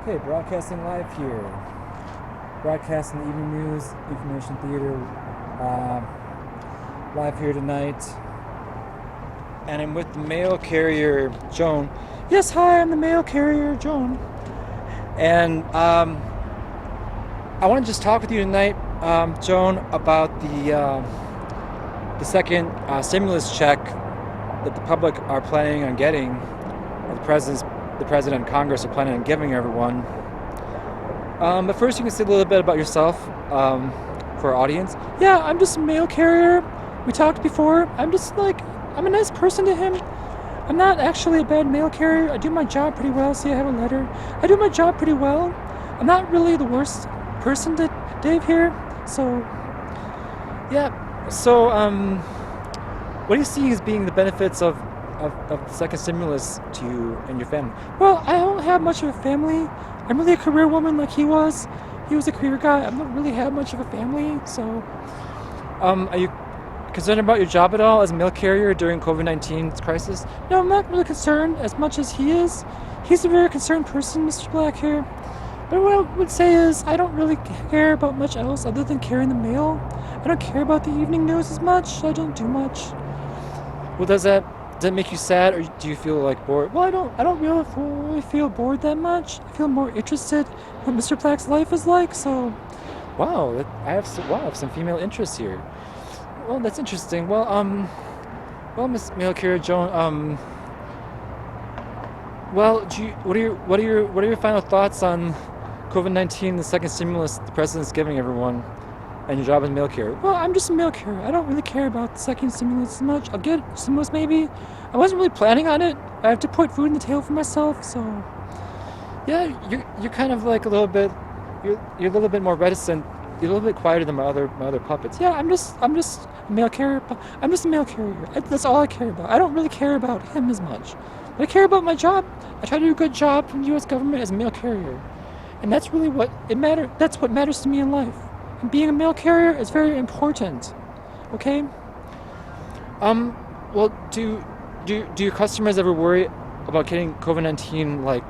Okay, broadcasting live here. Broadcasting the evening news, information theater, uh, live here tonight. And I'm with the mail carrier, Joan. Yes, hi, I'm the mail carrier, Joan. And I want to just talk with you tonight, Joan, about the second stimulus check that the public are planning on getting, or the president and Congress are planning on giving everyone. But first, you can say a little bit about yourself for our audience. Yeah, I'm just a mail carrier. We talked before. I'm a nice person to him. I'm not actually a bad mail carrier. I do my job pretty well. See, I have a letter. I do my job pretty well. I'm not really the worst person to Dave here. So, yeah. So, what do you see as being the benefits of the second stimulus to you and your family? Well, I don't have much of a family. I'm really a career woman like he was. He was a career guy. I don't really have much of a family. So, are you concerned about your job at all as a mail carrier during COVID-19 crisis? No, I'm not really concerned as much as he is. He's a very concerned person, Mr. Black here. But what I would say is I don't really care about much else other than carrying the mail. I don't care about the evening news as much. I don't do much. Well, does that make you sad, or do you feel like bored? Well, I don't really feel bored that much. I feel more interested in what Mr. Black's life is like. So, wow, I have some female interest here. Well, that's interesting. Well, Miss Mail Carrier Joan, well, what are your final thoughts on COVID-19, the second stimulus the president's giving everyone, and your job as a mail carrier? Well, I'm just a mail carrier. I don't really care about the second stimulus as much. I'll get stimulus maybe. I wasn't really planning on it. I have to put food on the table for myself, so yeah, you're kind of like a little bit, you're a little bit more reticent. You're a little bit quieter than my other puppets. Yeah, I'm just a mail carrier. I'm just a mail carrier. That's all I care about. I don't really care about him as much. But I care about my job. I try to do a good job from the U.S. government as a mail carrier, and that's really what it matters. That's what matters to me in life. And being a mail carrier is very important. Okay. Well, do your customers ever worry about getting COVID-19 like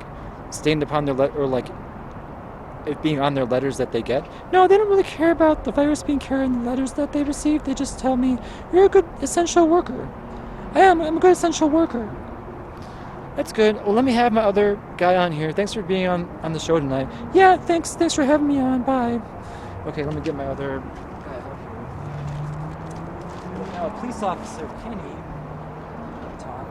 stained upon their or like it being on their letters that they get? No, they don't really care about the virus being carried in the letters that they receive. They just tell me, you're a good essential worker. I'm a good essential worker. That's good. Well, let me have my other guy on here. Thanks for being on the show tonight. Yeah, thanks for having me on. Bye. Okay, let me get my other guy up here. Now, police officer Kenny. Talk.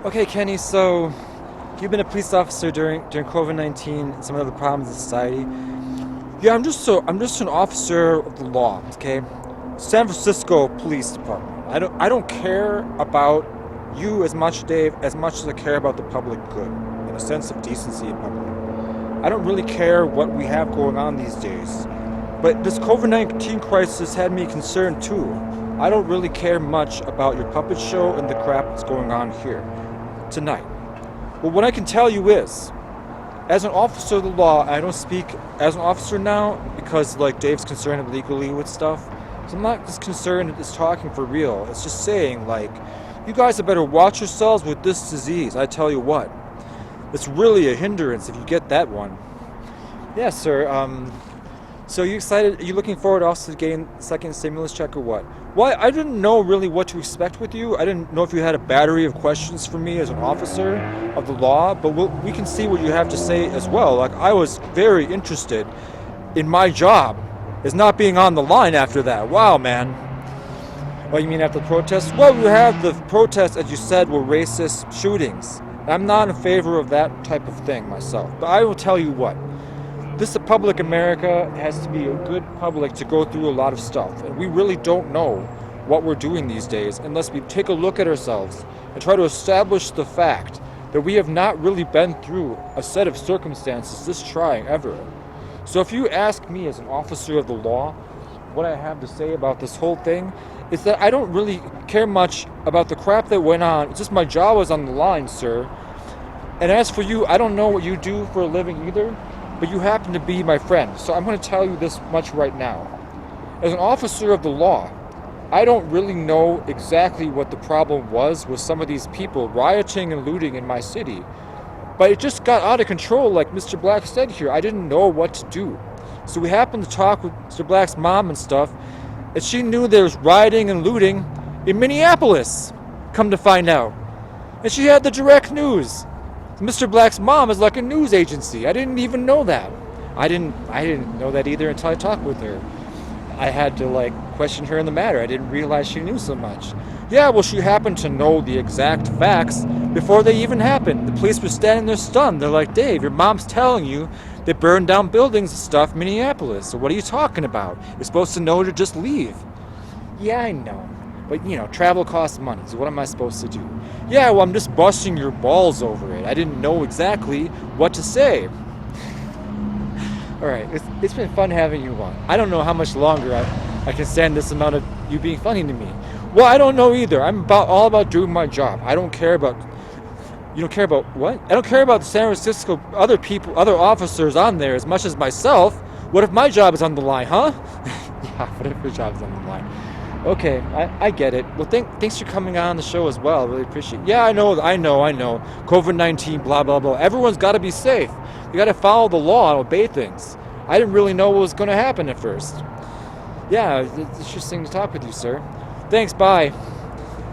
Okay, Kenny, so you've been a police officer during COVID-19 and some of the problems in society. Yeah, I'm just an officer of the law, okay? San Francisco Police Department. I don't care about you as much, Dave, as much as I care about the public good and a sense of decency in public. I don't really care what we have going on these days. But this COVID-19 crisis had me concerned too. I don't really care much about your puppet show and the crap that's going on here tonight. Well, what I can tell you is, as an officer of the law, I don't speak as an officer now because like Dave's concerned legally with stuff. So I'm not just concerned it's talking for real. It's just saying like, you guys had better watch yourselves with this disease. I tell you what, it's really a hindrance if you get that one. Yeah, sir. So you excited? Are you looking forward also to getting the second stimulus check or what? Well, I didn't know really what to expect with you. I didn't know if you had a battery of questions for me as an officer of the law, but we can see what you have to say as well. Like, I was very interested in my job as not being on the line after that. Wow, man. Oh, you mean after the protests? Well, we have the protests, as you said, were racist shootings. I'm not in favor of that type of thing myself. But I will tell you what. This public America has to be a good public to go through a lot of stuff. And we really don't know what we're doing these days unless we take a look at ourselves and try to establish the fact that we have not really been through a set of circumstances this trying ever. So if you ask me as an officer of the law what I have to say about this whole thing, is that I don't really care much about the crap that went on. It's just my job was on the line, sir. And as for you, I don't know what you do for a living either, but you happen to be my friend. So I'm going to tell you this much right now. As an officer of the law, I don't really know exactly what the problem was with some of these people rioting and looting in my city. But it just got out of control, like Mr. Black said here. I didn't know what to do. So we happened to talk with Mr. Black's mom and stuff, and she knew there was rioting and looting in Minneapolis, come to find out. And she had the direct news. Mr. Black's mom is like a news agency. I didn't even know that. I didn't know that either until I talked with her. I had to like question her in the matter. I didn't realize she knew so much. Yeah, well, she happened to know the exact facts before they even happened. The police were standing there stunned. They're like, Dave, your mom's telling you they burned down buildings and stuff in Minneapolis. So what are you talking about? You're supposed to know to just leave. Yeah, I know. But, travel costs money, so what am I supposed to do? Yeah, well, I'm just busting your balls over it. I didn't know exactly what to say. All right, it's been fun having you on. I don't know how much longer I can stand this amount of you being funny to me. Well, I don't know either. I'm all about doing my job. I don't care about... You don't care about what? I don't care about the San Francisco other people, other officers on there as much as myself. What if my job is on the line, huh? Yeah, what if your job is on the line? Okay, I get it. Well, thanks for coming on the show as well. I really appreciate it. Yeah, I know. COVID-19, blah, blah, blah. Everyone's got to be safe. You got to follow the law and obey things. I didn't really know what was going to happen at first. Yeah, it's interesting to talk with you, sir. Thanks, bye.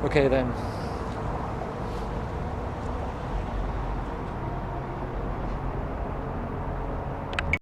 Okay, then.